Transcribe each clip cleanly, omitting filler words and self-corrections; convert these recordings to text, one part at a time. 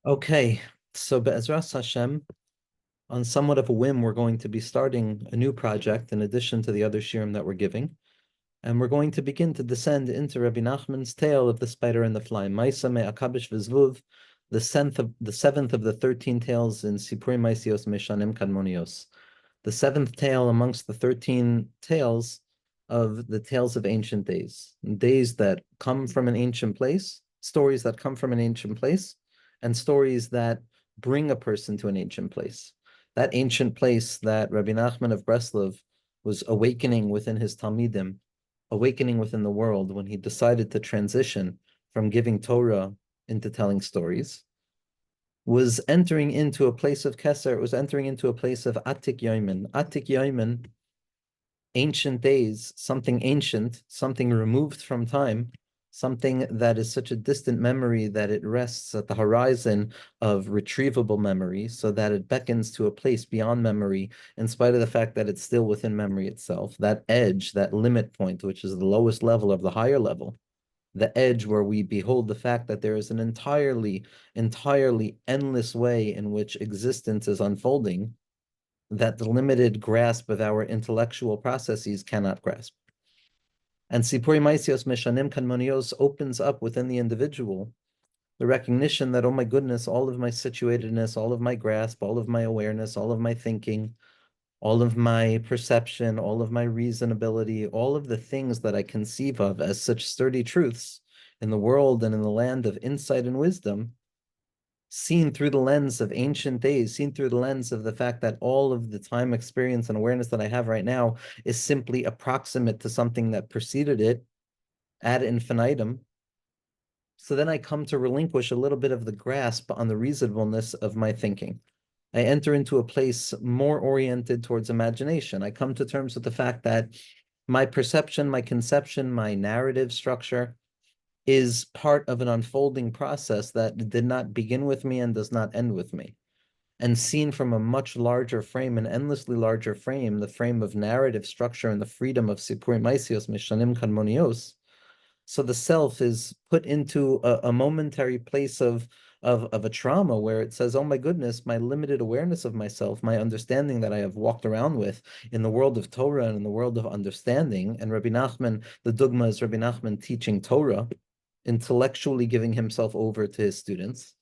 Okay, so Be'ezras Hashem, on somewhat of a whim, we're going to be starting a new project in addition to the other shirim that we're giving. And we're going to begin to descend into Rabbi Nachman's tale of the spider and the fly. Maisa me Akabish v'Zvuv, the seventh of the 13 tales in Sippurei Maasiyot Meshanim Kadmonios. The seventh tale amongst the 13 tales of the tales of ancient days. Days that come from an ancient place, stories that come from an ancient place, and stories that bring a person to an ancient place. That ancient place that Rabbi Nachman of Breslov was awakening within his Talmidim, awakening within the world when he decided to transition from giving Torah into telling stories, was entering into a place of Keser. It was entering into a place of Atik Yoimin. Atik Yoimin, ancient days, something ancient, something removed from time, something that is such a distant memory that it rests at the horizon of retrievable memory, so that it beckons to a place beyond memory, in spite of the fact that it's still within memory itself. That edge, that limit point, which is the lowest level of the higher level, the edge where we behold the fact that there is an entirely endless way in which existence is unfolding, that the limited grasp of our intellectual processes cannot grasp. And Sippurei Maasiyot Meshanim Kadmonios opens up within the individual the recognition that, oh my goodness, all of my situatedness, all of my grasp, all of my awareness, all of my thinking, all of my perception, all of my reasonability, all of the things that I conceive of as such sturdy truths in the world and in the land of insight and wisdom, seen through the lens of ancient days, seen through the lens of the fact that all of the time experience and awareness that I have right now is simply approximate to something that preceded it ad infinitum. So then I come to relinquish a little bit of the grasp on the reasonableness of my thinking. I enter into a place more oriented towards imagination. I come to terms with the fact that my perception, my conception, my narrative structure is part of an unfolding process that did not begin with me and does not end with me. And seen from a much larger frame, an endlessly larger frame, the frame of narrative structure and the freedom of Sippurei Maasiyot Meshanim Kadmonios. So the self is put into a momentary place of a trauma where it says, oh my goodness, my limited awareness of myself, my understanding that I have walked around with in the world of Torah and in the world of understanding. And Rabbi Nachman, the dogma is Rabbi Nachman teaching Torah, intellectually giving himself over to his students.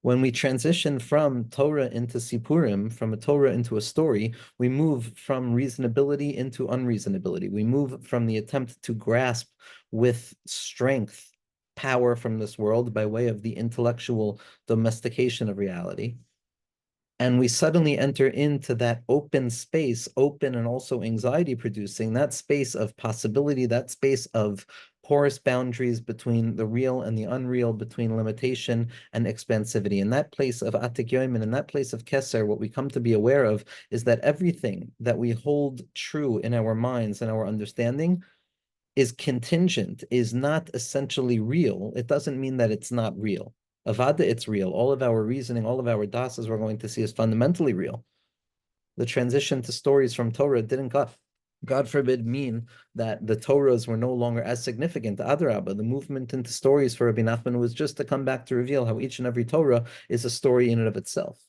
When we transition from Torah into Sippurim, from a Torah into a story, we move from reasonability into unreasonability. We move from the attempt to grasp with strength power from this world by way of the intellectual domestication of reality. And we suddenly enter into that open space, open and also anxiety producing, that space of possibility, that space of porous boundaries between the real and the unreal, between limitation and expansivity. In that place of Atik Yoimin, in that place of Keser, what we come to be aware of is that everything that we hold true in our minds and our understanding is contingent, is not essentially real. It doesn't mean that it's not real. Avada, it's real. All of our reasoning, all of our dasas we're going to see is fundamentally real. The transition to stories from Torah didn't, God forbid, mean that the Torahs were no longer as significant. Adrabah, the movement into stories for Rabbi Nachman was just to come back to reveal how each and every Torah is a story in and of itself.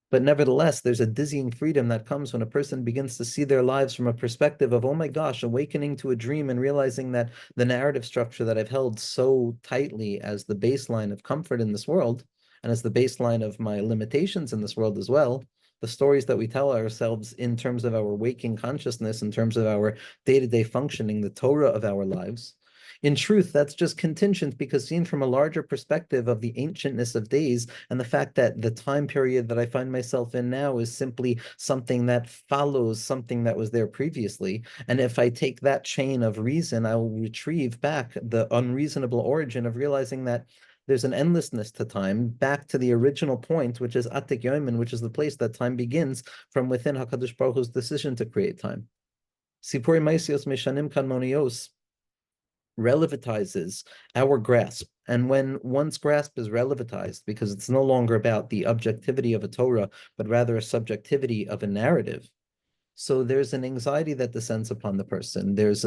But nevertheless, there's a dizzying freedom that comes when a person begins to see their lives from a perspective of, oh my gosh, awakening to a dream and realizing that the narrative structure that I've held so tightly as the baseline of comfort in this world, and as the baseline of my limitations in this world as well, the stories that we tell ourselves in terms of our waking consciousness, in terms of our day-to-day functioning, the Torah of our lives, in truth, that's just contingent because seen from a larger perspective of the ancientness of days and the fact that the time period that I find myself in now is simply something that follows something that was there previously. And if I take that chain of reason, I will retrieve back the unreasonable origin of realizing that there's an endlessness to time, back to the original point, which is Atik Yoimin, which is the place that time begins from within HaKadosh Baruch Hu's decision to create time. Sippurei Maasiyot Meshanim Kadmonios relativizes our grasp. And when one's grasp is relativized, because it's no longer about the objectivity of a Torah, but rather a subjectivity of a narrative, so there's an anxiety that descends upon the person. There's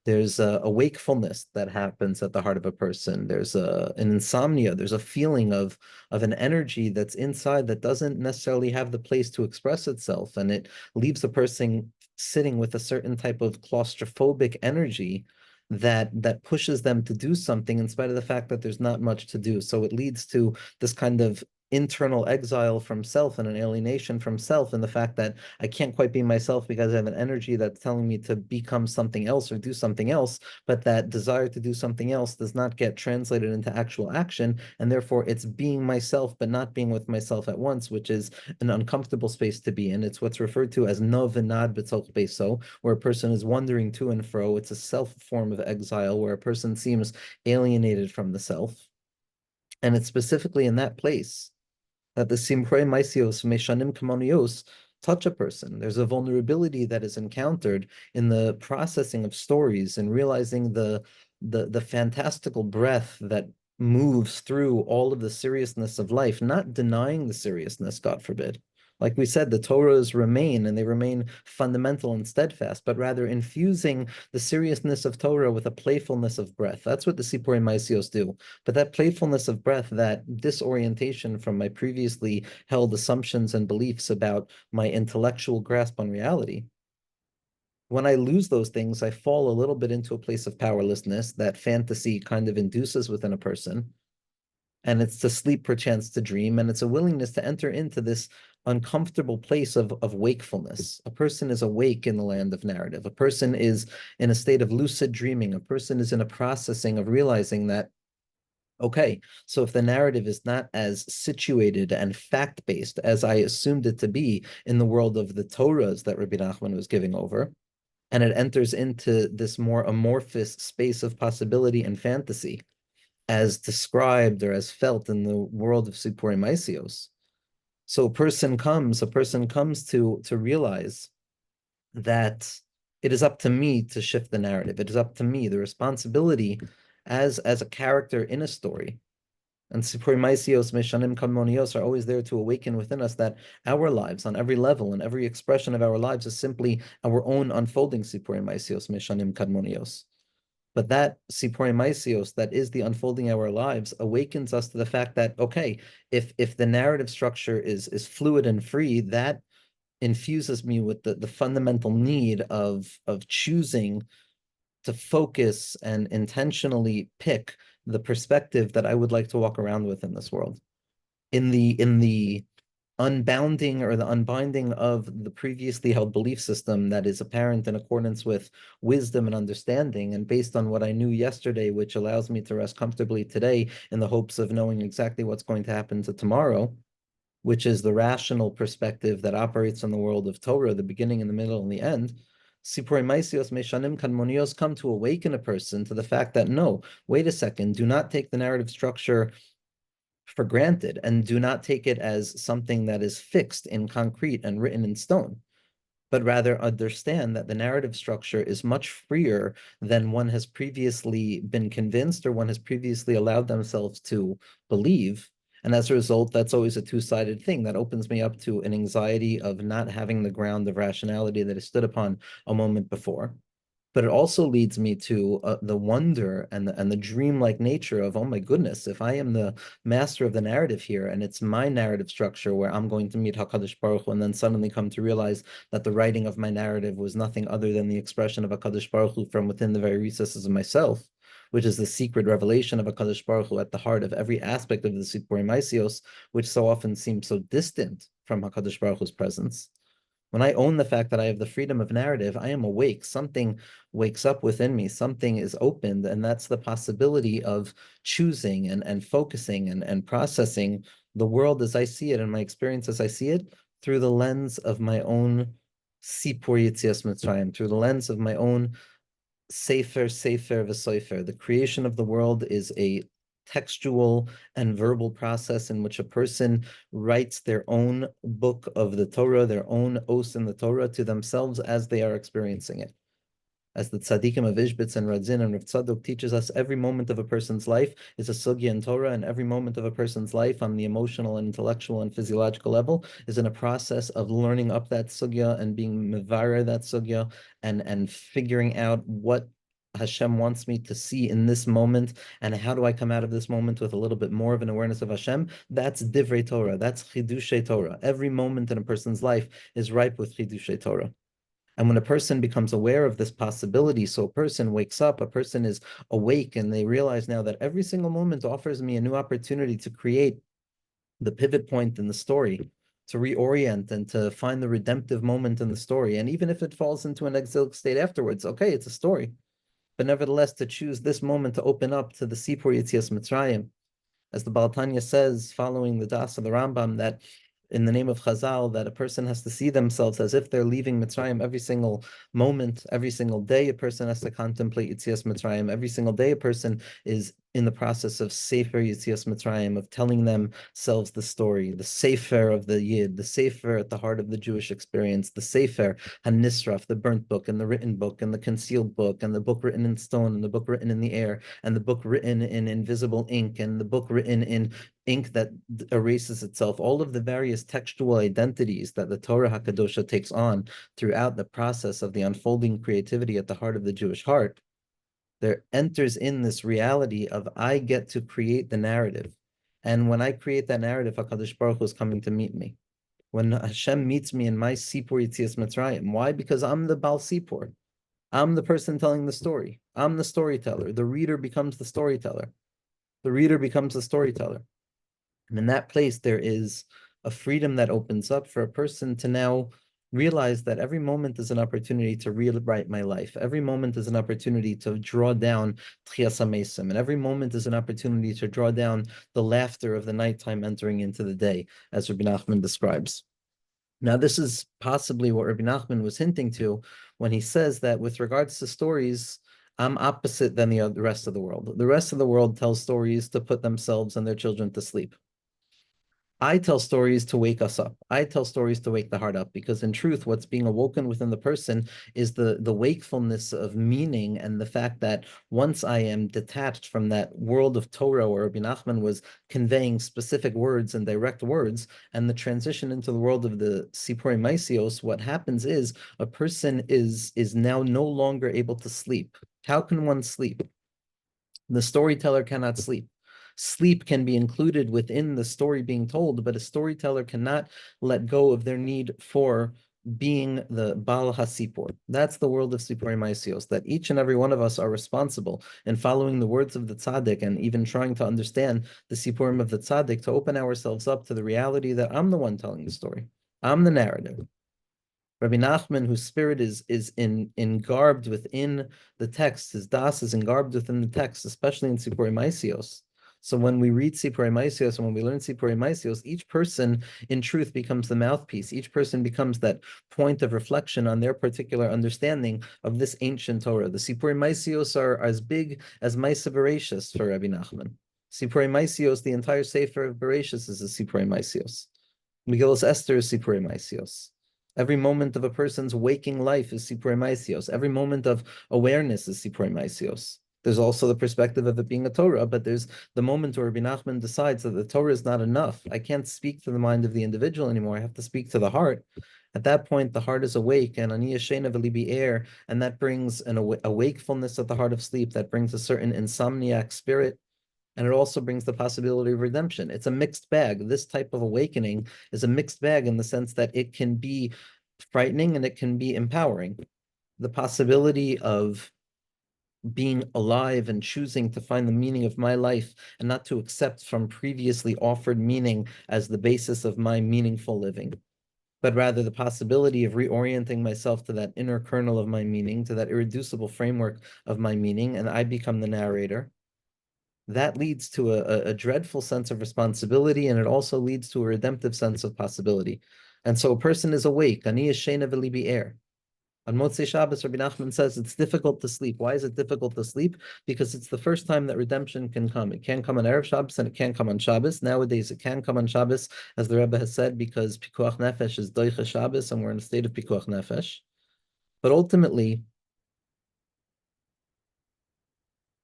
There's a wakefulness that happens at the heart of a person. There's an insomnia. There's a feeling of an energy that's inside that doesn't necessarily have the place to express itself, and it leaves the person sitting with a certain type of claustrophobic energy that pushes them to do something in spite of the fact that there's not much to do. So it leads to this kind of internal exile from self and an alienation from self, and the fact that I can't quite be myself because I have an energy that's telling me to become something else or do something else, but that desire to do something else does not get translated into actual action, and therefore it's being myself but not being with myself at once, which is an uncomfortable space to be in. It's what's referred to as no v'nad b'tzolch beso, where a person is wandering to and fro. It's a self form of exile where a person seems alienated from the self. And it's specifically in that place that the Sippurei Maasiyot Meshanim Kamonios touch a person. There's a vulnerability that is encountered in the processing of stories and realizing the fantastical breath that moves through all of the seriousness of life, not denying the seriousness, God forbid. Like we said, the Torahs remain and they remain fundamental and steadfast, but rather infusing the seriousness of Torah with a playfulness of breath. That's what the Sippurei Maasiyos do. But that playfulness of breath, that disorientation from my previously held assumptions and beliefs about my intellectual grasp on reality, when I lose those things, I fall a little bit into a place of powerlessness that fantasy kind of induces within a person. And it's to sleep perchance to dream, and it's a willingness to enter into this uncomfortable place of wakefulness. A person is awake in the land of narrative. A person is in a state of lucid dreaming. A person is in a processing of realizing that, okay, so if the narrative is not as situated and fact-based as I assumed it to be in the world of the Torahs that Rabbi Nachman was giving over, and it enters into this more amorphous space of possibility and fantasy, as described or as felt in the world of Sippurei Maasiyos. So a person comes to realize that it is up to me to shift the narrative. It is up to me, the responsibility as a character in a story. And Sippurei Maasiyos, Meshanim Kadmonios are always there to awaken within us that our lives, on every level and every expression of our lives, is simply our own unfolding Sippurei Maasiyos, Meshanim Kadmonios. But that Sippurei Maasiyos, that is the unfolding of our lives, awakens us to the fact that, okay, if the narrative structure is fluid and free, that infuses me with the fundamental need of choosing to focus and intentionally pick the perspective that I would like to walk around with in this world. In the unbounding or the unbinding of the previously held belief system that is apparent in accordance with wisdom and understanding, and based on what I knew yesterday, which allows me to rest comfortably today in the hopes of knowing exactly what's going to happen to tomorrow, which is the rational perspective that operates in the world of Torah, the beginning and the middle and the end. Sippurei Maasiyos Meshanim Kadmonios come to awaken a person to the fact that, no, wait a second, do not take the narrative structure for granted, and do not take it as something that is fixed in concrete and written in stone, but rather understand that the narrative structure is much freer than one has previously been convinced or one has previously allowed themselves to believe. And as a result, that's always a two-sided thing that opens me up to an anxiety of not having the ground of rationality that I stood upon a moment before. But it also leads me to the wonder and the dreamlike nature of, oh my goodness, if I am the master of the narrative here, and it's my narrative structure where I'm going to meet HaKadosh Baruch Hu, and then suddenly come to realize that the writing of my narrative was nothing other than the expression of HaKadosh Baruch Hu from within the very recesses of myself, which is the secret revelation of HaKadosh Baruch Hu at the heart of every aspect of the Sippurei Maasiyos, which so often seems so distant from HaKadosh Baruch Hu's presence. When I own the fact that I have the freedom of narrative, I am awake. Something wakes up within me. Something is opened, and that's the possibility of choosing and focusing and processing the world as I see it and my experience as I see it through the lens of my own Sipur Yetzias Mitzrayim, through the lens of my own Sefer V'Sofer. The creation of the world is a textual and verbal process in which a person writes their own book of the Torah, their own os in the Torah to themselves as they are experiencing it. As the tzaddikim of Ishbitz and Radzin and Rav Tzadok teaches us, every moment of a person's life is a sugya in Torah, and every moment of a person's life on the emotional and intellectual and physiological level is in a process of learning up that sugya and being mevarer that sugya and figuring out what Hashem wants me to see in this moment, and how do I come out of this moment with a little bit more of an awareness of Hashem? That's divrei Torah. That's chidushei Torah. Every moment in a person's life is ripe with chidushei Torah. And when a person becomes aware of this possibility, so a person wakes up, a person is awake, and they realize now that every single moment offers me a new opportunity to create the pivot point in the story, to reorient and to find the redemptive moment in the story. And even if it falls into an exilic state afterwards, okay, it's a story. But nevertheless, to choose this moment to open up to the Sippurei Yetzias Mitzrayim, as the Baal Tanya says, following the Das of the Rambam, that in the name of Chazal, that a person has to see themselves as if they're leaving Mitzrayim every single moment, every single day. A person has to contemplate Yetzias Mitzrayim. Every single day, a person is in the process of Sefer Yetzias Mitzrayim, of telling themselves the story, the Sefer of the Yid, the Sefer at the heart of the Jewish experience, the Sefer, HaNisraf, the burnt book, and the written book, and the concealed book, and the book written in stone, and the book written in the air, and the book written in invisible ink, and the book written in ink that erases itself. All of the various textual identities that the Torah HaKadosha takes on throughout the process of the unfolding creativity at the heart of the Jewish heart, there enters in this reality of I get to create the narrative. And when I create that narrative, HaKadosh Baruch Hu is coming to meet me. When Hashem meets me in my Sippur Yetzias Mitzrayim, why? Because I'm the Baal Sippur. I'm the person telling the story. I'm the storyteller. The reader becomes the storyteller. The reader becomes the storyteller. And in that place, there is a freedom that opens up for a person to now realize that every moment is an opportunity to rewrite my life. Every moment is an opportunity to draw down Tchias HaMesim. And every moment is an opportunity to draw down the laughter of the nighttime entering into the day, as Rabbi Nachman describes. Now, this is possibly what Rabbi Nachman was hinting to when he says that with regards to stories, I'm opposite than the rest of the world. The rest of the world tells stories to put themselves and their children to sleep. I tell stories to wake us up. I tell stories to wake the heart up, because in truth, what's being awoken within the person is the wakefulness of meaning, and the fact that once I am detached from that world of Torah where Rabbi Nachman was conveying specific words and direct words, and the transition into the world of the Sippurei Maasiyot, what happens is a person is now no longer able to sleep. How can one sleep? The storyteller cannot sleep. Sleep can be included within the story being told, but a storyteller cannot let go of their need for being the Baal HaSipur. That's the world of Sippurei Maasiyot, that each and every one of us are responsible in following the words of the Tzaddik and even trying to understand the Sippurim of the Tzaddik, to open ourselves up to the reality that I'm the one telling the story. I'm the narrative. Rabbi Nachman, whose spirit is engarbed within the text, his das is engarbed within the text, especially in Sippurei Maasiyot. So when we read Sippurei Maasiyot and when we learn Sippurei Maasiyot, each person in truth becomes the mouthpiece. Each person becomes that point of reflection on their particular understanding of this ancient Torah. The Sippurei Maasiyot are as big as Maaseh Bereshis for Rabbi Nachman. Sippurei Maasiyot, the entire Sefer of Bereshis, is a Sippurei Maasiyot. Megillas Esther is Sippurei Maasiyot. Every moment of a person's waking life is Sippurei Maasiyot. Every moment of awareness is Sippurei Maasiyot. There's also the perspective of it being a Torah, but there's the moment where Rabbi Nachman decides that the Torah is not enough. I can't speak to the mind of the individual anymore. I have to speak to the heart. At that point, the heart is awake, and ani yashena v'libi air, and that brings a wakefulness at the heart of sleep, that brings a certain insomniac spirit, and it also brings the possibility of redemption. It's a mixed bag. This type of awakening is a mixed bag in the sense that it can be frightening and it can be empowering. The possibility of being alive and choosing to find the meaning of my life and not to accept from previously offered meaning as the basis of my meaningful living, but rather the possibility of reorienting myself to that inner kernel of my meaning, to that irreducible framework of my meaning, and I become the narrator. That leads to a dreadful sense of responsibility, and it also leads to a redemptive sense of possibility. And so a person is awake. Ani yashena v'libi air. On Motzei Shabbos, Rabbi Nachman says it's difficult to sleep. Why is it difficult to sleep? Because it's the first time that redemption can come. It can come on Erev Shabbos and it can come on Shabbos. Nowadays, it can come on Shabbos, as the Rebbe has said, because Pikuach Nefesh is Doicha Shabbos and we're in a state of Pikuach Nefesh. But ultimately,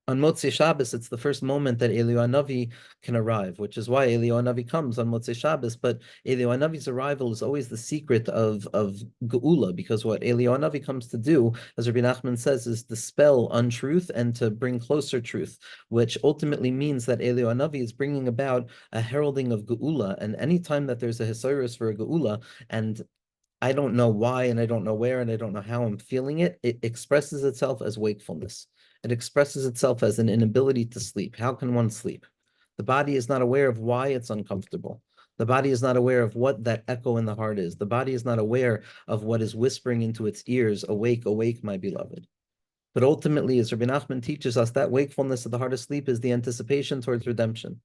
On Motzei Shabbos, it's the first moment that Eliyahu Hanavi can arrive, which is why Eliyahu Hanavi comes on Motzei Shabbos. But Eliyahu Hanavi's arrival is always the secret of Geula, because what Eliyahu Hanavi comes to do, as Rabbi Nachman says, is dispel untruth and to bring closer truth, which ultimately means that Eliyahu Hanavi is bringing about a heralding of Geula. And any time that there's a Hisayrus for a Geula, and I don't know why, and I don't know where, and I don't know how I'm feeling it, it expresses itself as wakefulness. It expresses itself as an inability to sleep. How can one sleep? The body is not aware of why it's uncomfortable. The body is not aware of what that echo in the heart is. The body is not aware of what is whispering into its ears, awake, awake, my beloved. But ultimately, as Rabbi Nachman teaches us, that wakefulness of the heart of sleep is the anticipation towards redemption,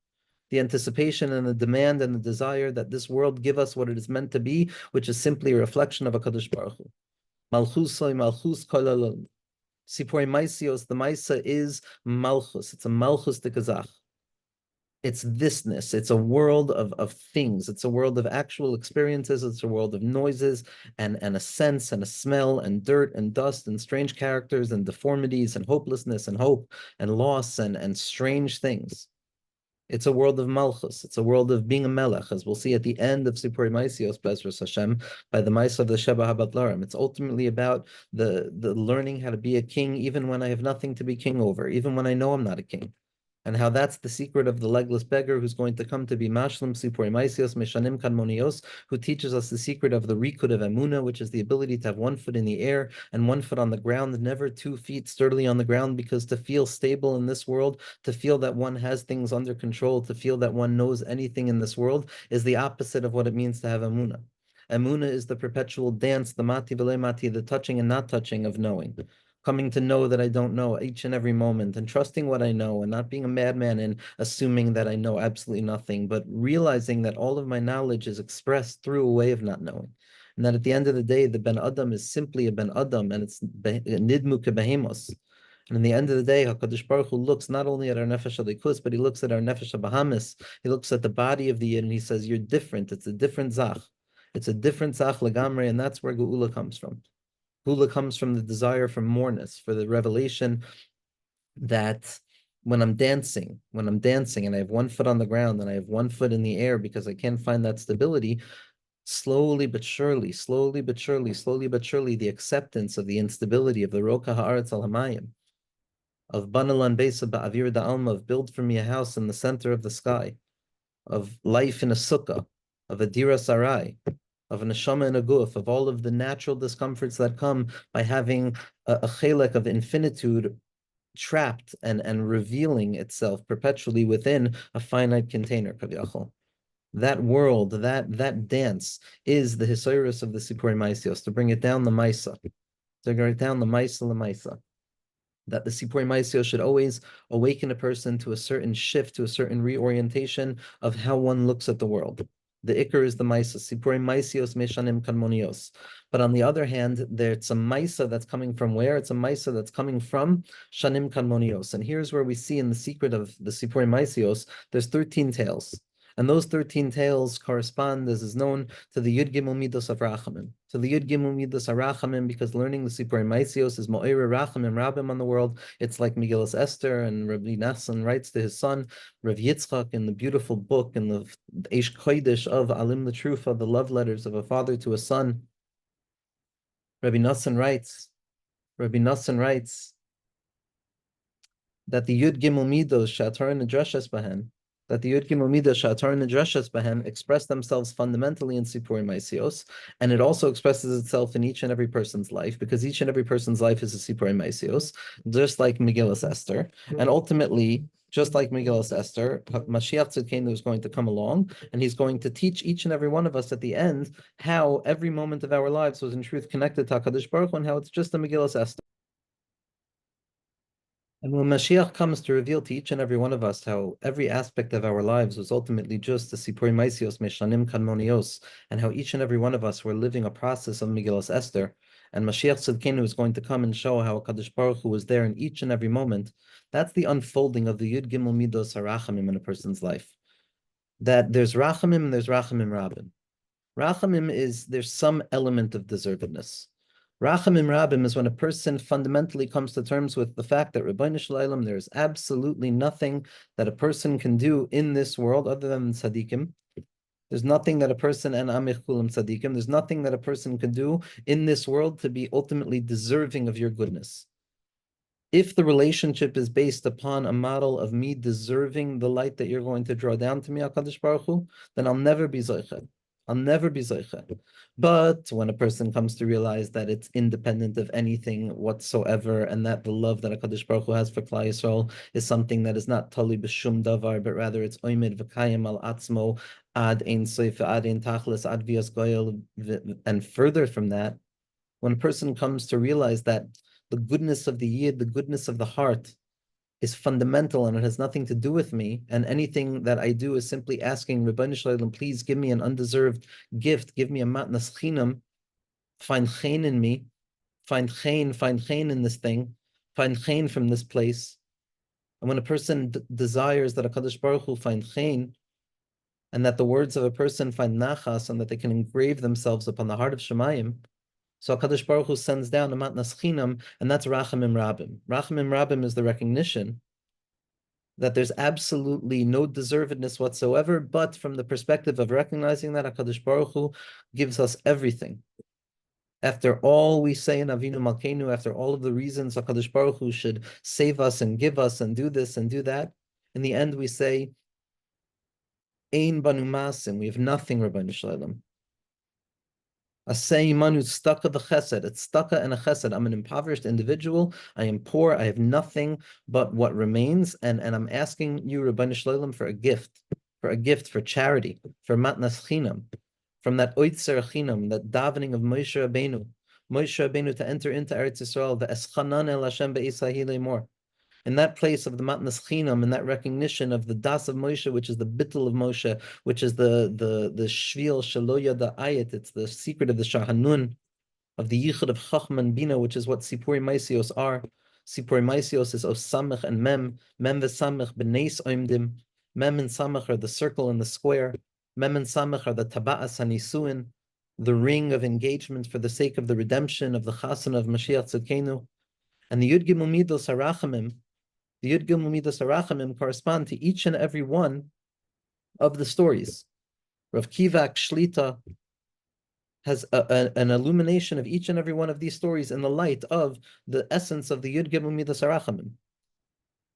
the anticipation and the demand and the desire that this world give us what it is meant to be, which is simply a reflection of a Kadosh Baruch Hu. Malchusoi, malchus kol. Sippurei Maasiyot, the Maisa is malchus. It's a malchus de kazach. It's thisness. It's a world of things. It's a world of actual experiences. It's a world of noises and a sense and a smell and dirt and dust and strange characters and deformities and hopelessness and hope and loss and strange things. It's a world of malchus. It's a world of being a melech, as we'll see at the end of Sippurei Maasiyot, Bezras Hashem, by the Maisa of the Sheba Habatlarim. It's ultimately about the learning how to be a king, even when I have nothing to be king over, even when I know I'm not a king. And how that's the secret of the legless beggar who's going to come to be Mashlim Sippurei Maasiyot Meshanim Kanmonios, who teaches us the secret of the Rikud of Emunah, which is the ability to have one foot in the air and one foot on the ground, never 2 feet sturdily on the ground, because to feel stable in this world, to feel that one has things under control, to feel that one knows anything in this world, is the opposite of what it means to have Emunah. Emunah is the perpetual dance, the mati v'le mati, the touching and not touching of knowing. Coming to know that I don't know each and every moment, and trusting what I know, and not being a madman and assuming that I know absolutely nothing, but realizing that all of my knowledge is expressed through a way of not knowing. And that at the end of the day, the Ben Adam is simply a Ben Adam, and it's nidmu kebehemos. And in the end of the day, HaKadosh Baruch Hu looks not only at our nefesh alikus, but he looks at our nefesh bahamis. He looks at the body of the yid, and he says, "You're different. It's a different zach. It's a different zach legamre," and that's where Geula comes from. Geula comes from the desire for moreness, for the revelation that when I'm dancing and I have one foot on the ground and I have one foot in the air because I can't find that stability, slowly but surely, the acceptance of the instability of the Roka Haaretz al Hamayim, of Banalan Besa Ba'avir Da'alma, of build for me a house in the center of the sky, of life in a sukkah, of a dira sarai, of a neshama and a guf, of all of the natural discomforts that come by having a chelek of infinitude trapped and revealing itself perpetually within a finite container, kaviyachol. That world, that dance is the hisayrus of the Sippurei Maasiyot, to bring it down the Maisa, to bring it down the Maisa, that the Sippurei Maasiyot should always awaken a person to a certain shift, to a certain reorientation of how one looks at the world. The Iker is the Maisa, Sippurei Maasiyot Meshanim Kanmonios. But on the other hand, there's a Maisa that's coming from where? It's a Maisa that's coming from Shanim Kanmonios. And here's where we see in the secret of the Sippurei Maasiyot, there's 13 tales. And those 13 tales correspond, as is known, to the Yud Gimel Midos of Rachamim. To the Yud Gimel Midos of Rachamim, because learning the Sippurei Maasiyot is Mo'era Rachamim Rabim on the world. It's like Megillas Esther, and Rabbi Nassan writes to his son, Rav Yitzchak, in the beautiful book, in the Eish Kodesh of Alim L'Trufa, the love letters of a father to a son. Rabbi Nassan writes that the Yud Gimel Midos Shatar Nedrashas Bahen, that the Yud Gimel Midas Shatar Nedrashas Bahem express themselves fundamentally in Sippurei Maasiyot, and it also expresses itself in each and every person's life, because each and every person's life is a Sippurei Maasiyot, just like Megillas Esther, and ultimately, just like Megillas Esther, Mashiach Tzidkenu is going to come along, and he's going to teach each and every one of us at the end how every moment of our lives was in truth connected to HaKadosh Baruch Hu, and how it's just a Megillas Esther. And when Mashiach comes to reveal to each and every one of us how every aspect of our lives was ultimately just the Sippurei Maasiyot Meshanim Kanmonios, and how each and every one of us were living a process of Megillas Esther, and Mashiach Tzidkenu is going to come and show how Kadosh Baruch Hu was there in each and every moment, that's the unfolding of the Yud Gimel Midos HaRachamim in a person's life. That there's Rachamim and there's Rachamim Rabim. Rachamim is, there's some element of deservedness. Rachamim Rabim is when a person fundamentally comes to terms with the fact that Ribbono Shel Olam, there is absolutely nothing that a person can do in this world other than tzaddikim. There's nothing that a person, and amich kulam tzaddikim, there's nothing that a person can do in this world to be ultimately deserving of your goodness. If the relationship is based upon a model of me deserving the light that you're going to draw down to me, HaKadosh Baruch Hu, then I'll never be Zoichet. I'll never be Zoichet. But when a person comes to realize that it's independent of anything whatsoever, and that the love that HaKadosh Baruch Hu has for Klal Yisrael is something that is not tali b'shum davar, but rather it's oimid v'kayim al atzmo ad ein soif ad ein tachlis ad vias goyel, and further from that, when a person comes to realize that the goodness of the yid, the goodness of the heart, is fundamental and it has nothing to do with me, and anything that I do is simply asking Ribbono Shel Olam, please give me an undeserved gift, give me a matnas chinam, find chen in me, find chen in this thing, find chen from this place. And when a person desires that HaKadosh Baruch Hu find chen, and that the words of a person find nachas, and that they can engrave themselves upon the heart of Shemayim, so HaKadosh Baruch Hu sends down a matnas chinam, and that's Rachamim Rabim. Rachamim Rabim is the recognition that there's absolutely no deservedness whatsoever, but from the perspective of recognizing that HaKadosh Baruch Hu gives us everything. After all we say in Avinu Malkeinu, after all of the reasons HaKadosh Baruch Hu should save us and give us and do this and do that, in the end we say, Ein banu masim, we have nothing, Ribbono Shel Olam. Asay manu staka the chesed. It's staka and a chesed. I'm an impoverished individual. I am poor. I have nothing but what remains. And I'm asking you, Ribbono Shel Olam, for a gift, for charity, for matnas chinam, from that oitzer chinam, that davening of Moshe Rabbeinu to enter into Eretz Yisrael, the eschanan el Hashem be'esahi lemor. In that place of the matnas chinam, in that recognition of the das of Moshe, which is the bittul of Moshe, which is the shvil shaloya da ayat, it's the secret of the shahanun, of the yichud of chachma and bina, which is what Sippurei Maasiyot are. Sippurei Maasiyot is osamach and mem v'samach b'neis oimdim. Mem and samach are the circle and the square. Mem and samach are the taba'as hanisuin, the ring of engagement for the sake of the redemption of the chasana of Mashiach Tzidkenu. And the Yud Gimel Midos HaRachamim, the Yud Gimel Midas HaRachamim correspond to each and every one of the stories. Rav Kivak Shlita has an illumination of each and every one of these stories in the light of the essence of the Yud Gimel Midas HaRachamim.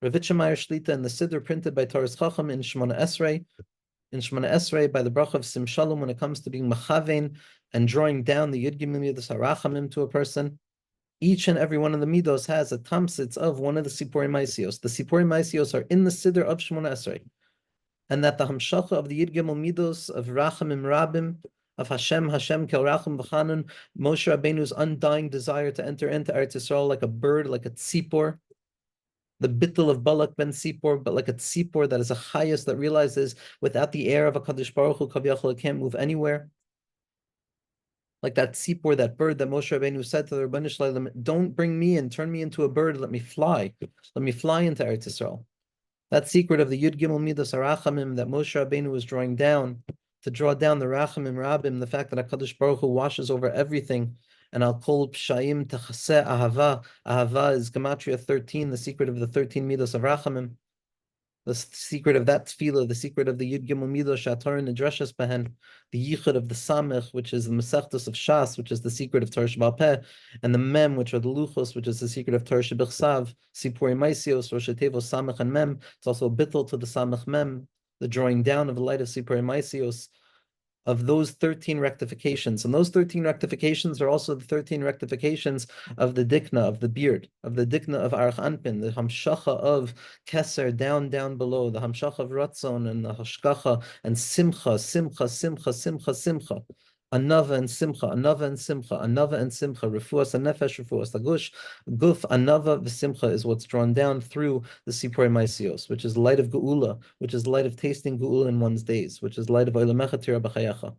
Rav Itchemeyer Shlita in the Siddur printed by Torah's Chacham in Shmona Esrei by the Bracha of Sim Shalom, when it comes to being machavein and drawing down the Yud Gimel Midas HaRachamim to a person, each and every one of the midos has a tamsitz of one of the Sippurei Maasiyos. The Sippurei Maasiyos are in the Siddur of Shmona Esrei. And that the hamshacha of the Yud Gimel midos of Rachamim Rabim, of Hashem Kel Racham V'Chanun, Moshe Rabbeinu's undying desire to enter into Eretz Yisrael like a bird, like a tzipor, the bittul of Balak ben Tzipor, but like a tzipor that is a chayas that realizes without the air of a Kadosh Baruch Hu, Kaviyachol, it can't move anywhere. Like that tzipor, that bird that Moshe Rabbeinu said to the Ribbono Shel Olam, don't bring me in, turn me into a bird, let me fly into Eretz Yisrael. That secret of the Yud Gimel Midas HaRachamim that Moshe Rabbeinu was drawing down, to draw down the Rachamim Rabim, the fact that HaKadosh Baruch Hu washes over everything, and Al Kol Pshayim Techaseh Ahava. Ahava is Gematria 13, the secret of the 13 Midas of Rachamim. The secret of that tefillah, the secret of the Yud Gimel Midos Shatar Nidrashas Behen, the yichud of the Samech, which is the Masechtas of Shas, which is the secret of Torah Sheba'al Peh, and the Mem, which are the Luchos, which is the secret of Torah Shebichsav, Sippurei Maasiyos, Rosh Tevos Samech and Mem. It's also a bittul to the Samech Mem, the drawing down of the light of Sippurei Maasiyos, of those 13 rectifications. And those 13 rectifications are also the 13 rectifications of the dikna, of the beard, of the dikna of Arach Anpin, the hamshacha of Keser down below, the hamshacha of Ratzon and the hashkacha and simcha. Anava and simcha, refuas and nefesh, refuas lagush, guf, anava, v'simcha is what's drawn down through the Sippurei Maasiyos, which is light of geula, which is light of tasting geula in one's days, which is light of oilamecha tira b'chayecha.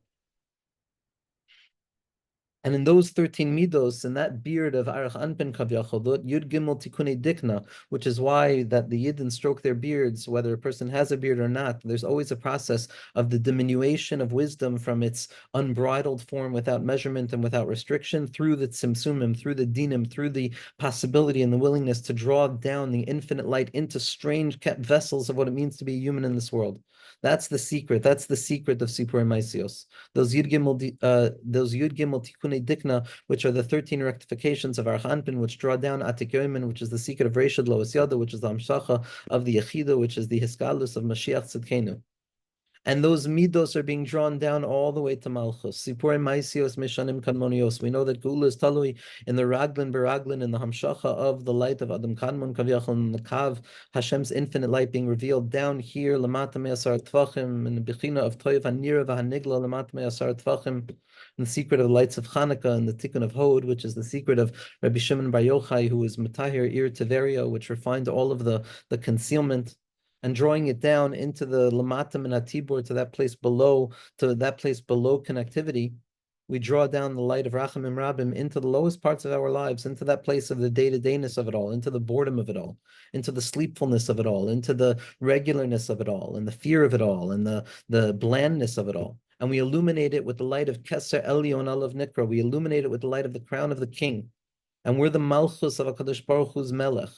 And in those 13 midos, in that beard of Arach Anpin Kavyachol, Yud Gimel Tikunei Dikna, which is why that the Yidden stroke their beards, whether a person has a beard or not, there's always a process of the diminution of wisdom from its unbridled form without measurement and without restriction through the tzimtzumim, through the dinim, through the possibility and the willingness to draw down the infinite light into strange kept vessels of what it means to be a human in this world. That's the secret. That's the secret of Sippurei Maasiyot. Those Yud Gimel Tikunei Dikna, which are the 13 rectifications of Archanpin, which draw down Atik Yoimin, which is the secret of Reshad Lo Yada, which is the Amshacha of the Yechida, which is the Hiskalus of Mashiach Tzidkenu. And those midos are being drawn down all the way to Malchus. Sippurei Maasiyot Meshanim Kadmonios. We know that Gula is talui in the Raglin Beraglin, in the Hamshacha of the light of Adam Kadmon Kavyachal, in the Kav, Hashem's infinite light being revealed down here, Lamata Me'asar Tvachim, in the Bechina of Toiv Hanira V'Hanigla, Lamata Me'asar Tvachim, in the secret of the lights of Hanukkah, and the Tikkun of Hod, which is the secret of Rabbi Shimon Bar Yochai, who is Matahir Ir Tiverio, which refined all of the concealment, and drawing it down into the Lamatam and Atibor, to that place below connectivity. We draw down the light of Rachamim Rabim into the lowest parts of our lives, into that place of the day-to-dayness of it all, into the boredom of it all, into the sleepfulness of it all, into the regularness of it all, and the fear of it all, and the blandness of it all. And we illuminate it with the light of Keser Elyon Alav Nikra. We illuminate it with the light of the crown of the king. And we're the Malchus of HaKadosh Baruch Hu's Melech.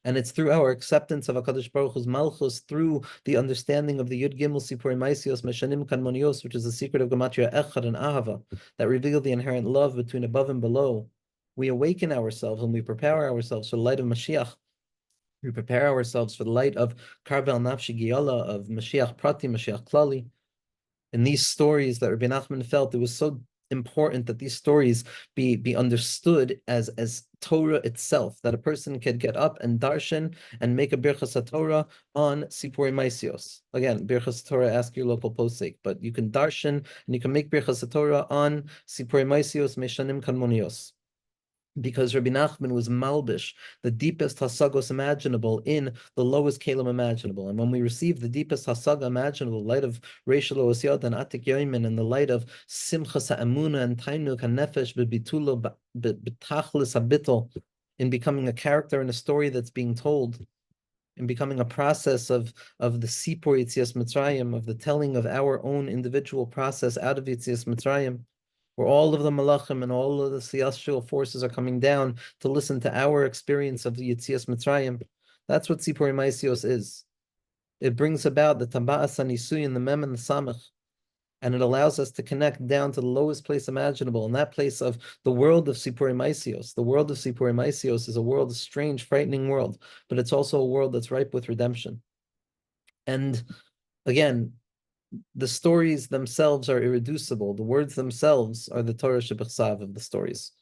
And it's through our acceptance of HaKadosh Baruch Hu's Malchus, through the understanding of the Yud Gimel Sippurei Maasiyot Meshanim Kadmonios, which is the secret of Gematria Echad and Ahava, that reveal the inherent love between above and below. We awaken ourselves and we prepare ourselves for the light of Mashiach. We prepare ourselves for the light of Karbel Nafshi Giyala, of Mashiach Prati, Mashiach Klali. In these stories that Rabbi Nachman felt, it was so important that these stories be understood as Torah itself, that a person could get up and darshan and make a Birchas HaTorah on Sippurei Maasiyot. Again, Birchas HaTorah, ask your local posek, but you can darshan and you can make Birchas HaTorah on Sippurei Maasiyot Meshanim Kadmonios. Because Rabbi Nachman was malbish, the deepest hasagos imaginable in the lowest kalim imaginable. And when we receive the deepest hasaga imaginable, light of Reish Lo Osyad and Atik Yoimin, and the light of Simchas HaEmuna and Tainuk HaNefesh B'Bitulo B'Tachlis HaBitol, in becoming a character in a story that's being told, in becoming a process of the Sipur Yitzias Mitzrayim, of the telling of our own individual process out of Yitzias Mitzrayim, where all of the malachim and all of the celestial forces are coming down to listen to our experience of the Yitzias Mitzrayim. That's what Sippurei Maasiyot is. It brings about the Taba'as HaNisui and the Mem and the Samach, and it allows us to connect down to the lowest place imaginable, in that place of the world of Sippurei Maasiyot. The world of Sippurei Maasiyot is a world, a strange, frightening world, but it's also a world that's ripe with redemption. And again, the stories themselves are irreducible. The words themselves are the Torah Shebechsav of the stories.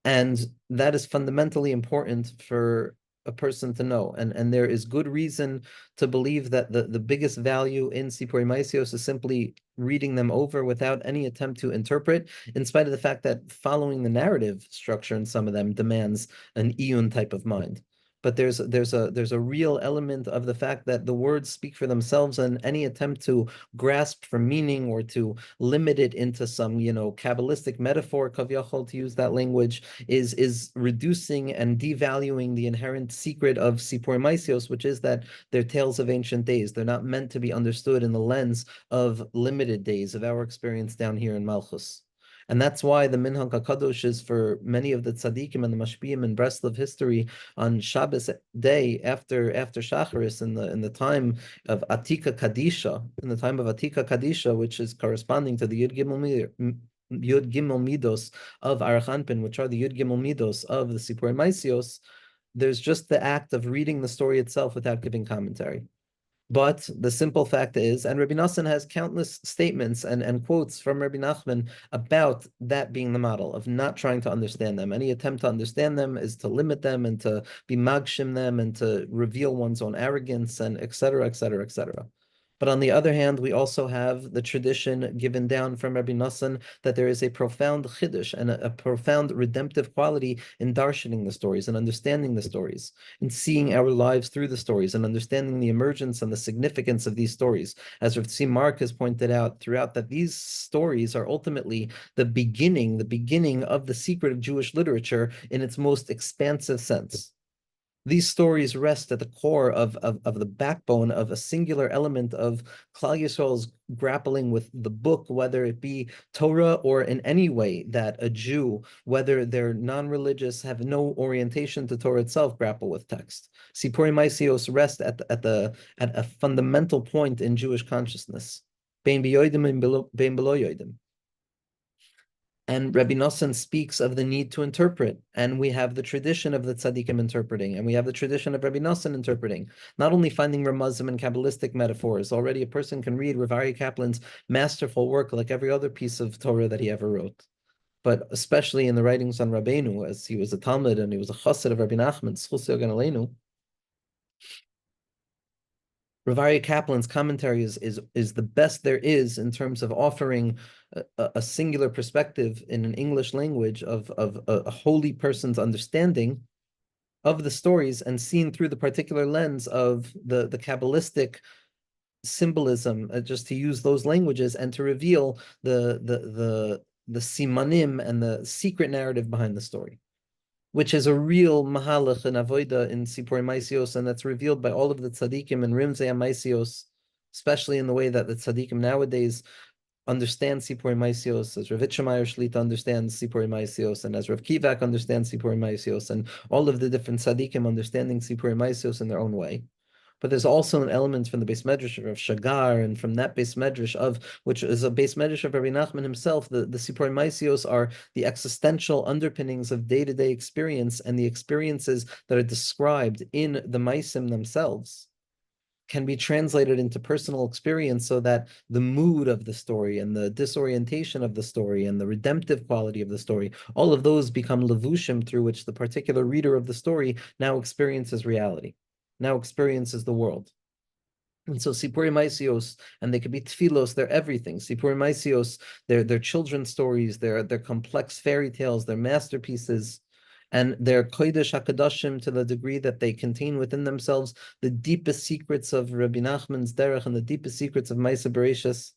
And that is fundamentally important for a person to know. And there is good reason to believe that the biggest value in Sippurei Maasiyot is simply reading them over without any attempt to interpret, in spite of the fact that following the narrative structure in some of them demands an iyun type of mind. But there's a real element of the fact that the words speak for themselves, and any attempt to grasp for meaning or to limit it into some, Kabbalistic metaphor, kavyachol, to use that language, is reducing and devaluing the inherent secret of Sippurei Maasiyot, which is that they're tales of ancient days. They're not meant to be understood in the lens of limited days of our experience down here in Malchus. And that's why the Minhag HaKadosh is, for many of the tzaddikim and the mashpiyim in Breslov history, on Shabbos day after Shacharis, in the time of Atika Kadisha, which is corresponding to the Yud Gimel Midos of Arachanpin, which are the Yud Gimel Midos of the Sippurei Maasiyot. There's just the act of reading the story itself without giving commentary. But the simple fact is, and Rabbi Nassan has countless statements and quotes from Rabbi Nachman about that being the model, of not trying to understand them. Any attempt to understand them is to limit them and to be magshim them and to reveal one's own arrogance, and et cetera, et cetera, et cetera. But on the other hand, we also have the tradition given down from Rabbi Nassan that there is a profound chiddush and a profound redemptive quality in darshaning the stories and understanding the stories, in seeing our lives through the stories and understanding the emergence and the significance of these stories. As Rav Tzvi Mark has pointed out throughout, that these stories are ultimately the beginning of the secret of Jewish literature in its most expansive sense. These stories rest at the core of the backbone of a singular element of Klal Yisrael's grappling with the book, whether it be Torah or in any way that a Jew, whether they're non-religious, have no orientation to Torah itself, grapple with text. Sippurei Maasiyot rest at a fundamental point in Jewish consciousness. Bein b'yodim and bein b'lo yodim. And Rabbi Nosson speaks of the need to interpret, and we have the tradition of the tzaddikim interpreting, and we have the tradition of Rabbi Nosson interpreting, not only finding ramazim and Kabbalistic metaphors. Already a person can read Rav Aryeh Kaplan's masterful work like every other piece of Torah that he ever wrote, but especially in the writings on Rabbeinu, as he was a Talmud and he was a chassid of Rabbi Nachman, Zchus Yogan Aleinu. Rav Aryeh Kaplan's commentary is the best there is in terms of offering a singular perspective in an English language of a holy person's understanding of the stories, and seen through the particular lens of the Kabbalistic symbolism, just to use those languages and to reveal the simanim and the secret narrative behind the story, which is a real mahalach and avoida in Sippurei Maasiyot, and that's revealed by all of the tzaddikim and Rimzei Maasiyot, especially in the way that the tzaddikim nowadays understand Sippurei Maasiyot, as Rav Itchemeyer Shlita understands Sippurei Maasiyot, and as Rav Kivak understands Sippurei Maasiyot, and all of the different tzaddikim understanding Sippurei Maasiyot in their own way. But there's also an element from the Beis Medrash of Shagar, and from that Beis Medrash which is a Beis Medrash of Rabbi Nachman himself. The Sippurei Maasiyot are the existential underpinnings of day-to-day experience, and the experiences that are described in the Maisim themselves can be translated into personal experience, so that the mood of the story and the disorientation of the story and the redemptive quality of the story, all of those become levushim through which the particular reader of the story now experiences reality, now experiences the world. And so Sippurei Maasiyot, and they could be tfilos, they're everything. Sippurei Maasiyot, they're children's stories, they're complex fairy tales, they're masterpieces, and they're kodesh hakadashim to the degree that they contain within themselves the deepest secrets of Rabbi Nachman's derech, and the deepest secrets of Maaseh Bereshis,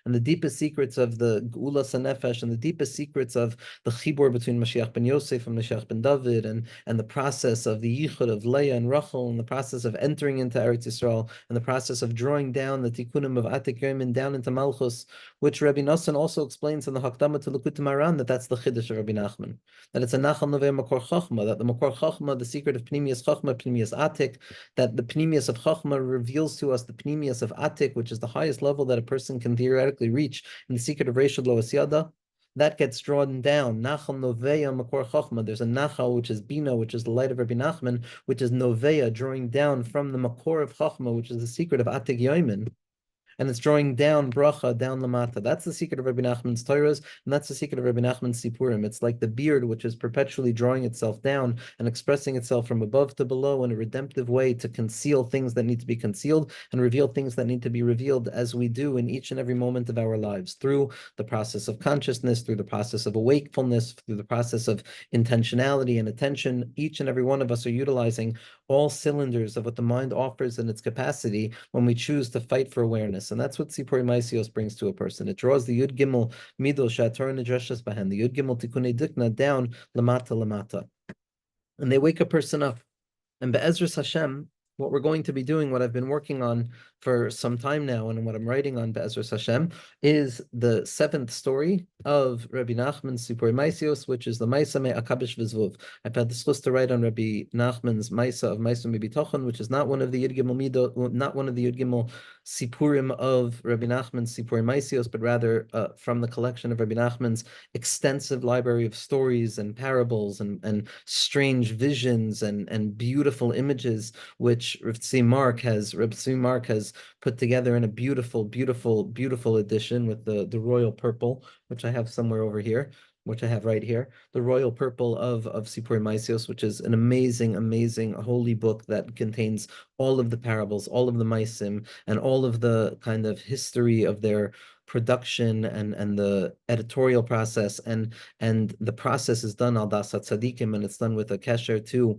and the deepest secrets of the Geula Sanefesh, and the deepest secrets of the chibur between Mashiach ben Yosef and Mashiach ben David, and the process of the yichud of Leah and Rachel, and the process of entering into Eretz Yisrael, and the process of drawing down the tikkunim of Atik Yomin down into Malchus, which Rabbi Nosson also explains in the Hakdama to Likutei Moharan, that's the chiddush of Rabbi Nachman, that it's a nachal novei makor chachma, that the makor chachma, the secret of pnimius chachma, pnimius Atik, that the pnimius of chachma reveals to us the pnimius of Atik, which is the highest level that a person can theoretically reach in the secret of Reshut Lo Asyada. That gets drawn down. Nachal Noveya Makor Chachma. There's a Nachal, which is Bina, which is the light of Rabbi Nachman, which is Noveya, drawing down from the Makor of Chachma, which is the secret of Atik Yoimin. And it's drawing down bracha, down lamata. That's the secret of Rabbi Nachman's Torahs, and that's the secret of Rabbi Nachman's Sippurim. It's like the beard, which is perpetually drawing itself down and expressing itself from above to below in a redemptive way to conceal things that need to be concealed and reveal things that need to be revealed, as we do in each and every moment of our lives, through the process of consciousness, through the process of wakefulness, through the process of intentionality and attention. Each and every one of us are utilizing all cylinders of what the mind offers in its capacity when we choose to fight for awareness. And that's what Sippurei Maasiyot brings to a person. It draws the Yud Gimel Midos Shator Nidreshes Bahen, the Yud Gimel Tikunei Dikna down lamata lamata. And they wake a person up. And Be'ezras Hashem, what we're going to be doing, what I've been working on for some time now, and what I'm writing on Be'ezras Hashem, is the 7th story of Rabbi Nachman's Sippurei Maasiyot, which is the Maisa Me Akabish Vizvuv. I've had the chus to write on Rabbi Nachman's Maisa of Maisa Mebitochen, which is not one of the Yud Gimel Mido, not one of the Yud Gimel Sippurim of Rabbi Nachman's Sippurei Maasiyot, but rather from the collection of Rabbi Nachman's extensive library of stories and parables and strange visions and beautiful images, which Rav Tzvi Mark has put together in a beautiful, beautiful, beautiful edition with the royal purple, which I have somewhere over here. which I have right here, the royal purple of Sippurei Maasiyot, which is an amazing, amazing holy book that contains all of the parables, all of the Maisim, and all of the kind of history of their production and the editorial process, and the process is done al dasat tzadikim, and it's done with a kesher to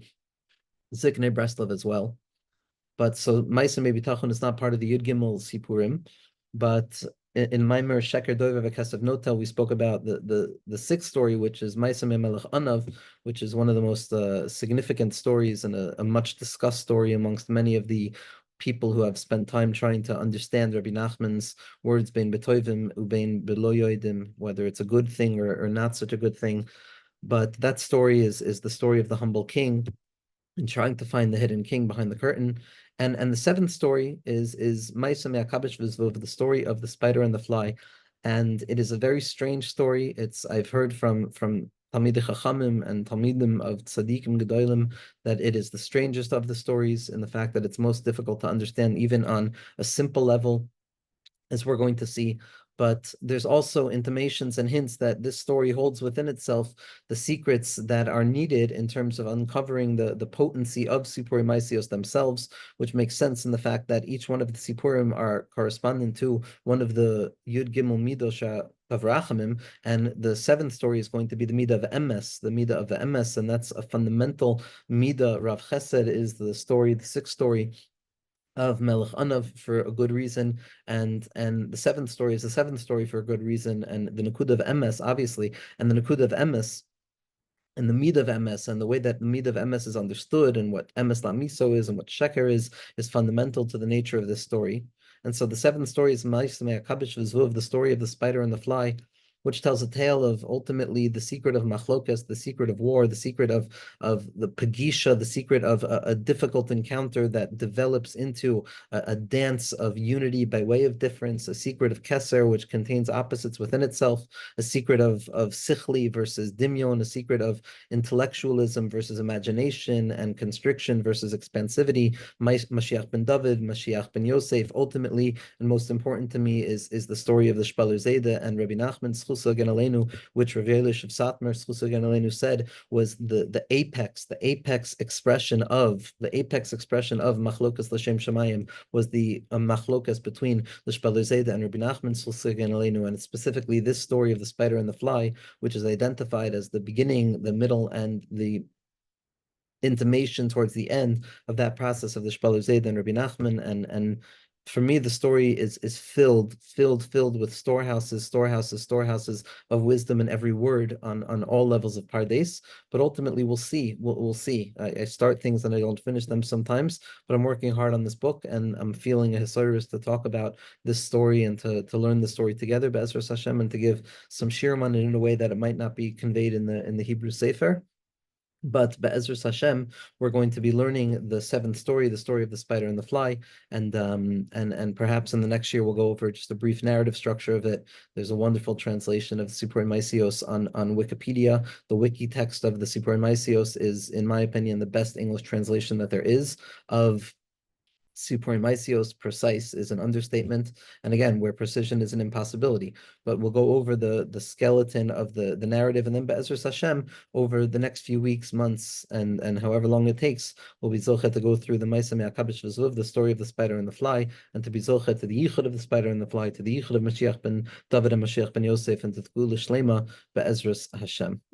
Ziknei Breslov as well. But so Maisa Bitachon is not part of the Yud Gimel Sipurim, but in Maimer Sheker Dover V'Kesav Notel, we spoke about the sixth story, which is Maisa Melech Anav, which is one of the most significant stories and a much discussed story amongst many of the people who have spent time trying to understand Rabbi Nachman's words, bein betoivim ubein beloyoidim, whether it's a good thing or not such a good thing. But that story is the story of the humble king and trying to find the hidden king behind the curtain. And the seventh story is Ma'aseh Me'akabesh V'Zvov, the story of the spider and the fly. And it is a very strange story. I've heard from Talmidei Chachamim and Talmidim of Tzadikim Gedolim that it is the strangest of the stories in the fact that it's most difficult to understand even on a simple level, as we're going to see. But there's also intimations and hints that this story holds within itself the secrets that are needed in terms of uncovering the potency of Sippurei Maasiyot themselves, which makes sense in the fact that each one of the Sippurim are corresponding to one of the Yud Gimel Midosha of Rachamim, and the seventh story is going to be the Midah of Emes, the Midah of the Emes, and that's a fundamental Midah. Rav Chesed is the story, the sixth story of Melech Anav for a good reason, and the seventh story is the seventh story for a good reason, and the Nakud of Emes, obviously, and the Nakud of Emes and the Midah of Emes and the way that the Midah of Emes is understood and what Emes Lamiso is and what Sheker is fundamental to the nature of this story. And so the seventh story is Ma'aseh Me'akabesh V'Zvuv, the story of the spider and the fly, which tells a tale of ultimately the secret of machlokas, the secret of war, the secret of the pagisha, the secret of a difficult encounter that develops into a dance of unity by way of difference, a secret of keser, which contains opposites within itself, a secret of sichli versus dimyon, a secret of intellectualism versus imagination, and constriction versus expansivity, Mashiach ben David, Mashiach ben Yosef. Ultimately, and most important to me, is the story of the Shpeler Zayda and Rabbi Nachman's which Rav Elish of Satmar said was the apex expression of Machlokas L'Shem Shemayim, was the Machlokas between the Shpeler Zayda and Rabbi Nachman, and specifically this story of the spider and the fly, which is identified as the beginning, the middle, and the intimation towards the end of that process of the Shpeler Zayda and Rabbi Nachman. And for me, the story is filled with storehouses of wisdom in every word on all levels of Pardes. But ultimately, we'll see. We'll see. I start things and I don't finish them sometimes, but I'm working hard on this book, and I'm feeling a hisayrus to talk about this story and to learn the story together, Be'ezras Hashem, and to give some shirim on it in a way that it might not be conveyed in the Hebrew Sefer. But Be'ezras Hashem, we're going to be learning the seventh story, the story of the spider and the fly, and perhaps in the next year we'll go over just a brief narrative structure of it. There's a wonderful translation of Sippurei Maasiyot on Wikipedia. The wiki text of the Sippurei Maasiyot is, in my opinion, the best English translation that there is of Sippurei Maasiyot. Precise is an understatement, and again, where precision is an impossibility. But we'll go over the skeleton of the narrative, and then Be'ezras Hashem, over the next few weeks, months, and however long it takes, we'll be zochet to go through the Ma'aseh Me'akabesh V'Zvuv, the story of the spider and the fly, and to be zochet to the yichud of the spider and the fly, to the yichud of Mashiach ben David and Mashiach ben Yosef, and to the Gula Shlema Be'ezras Hashem.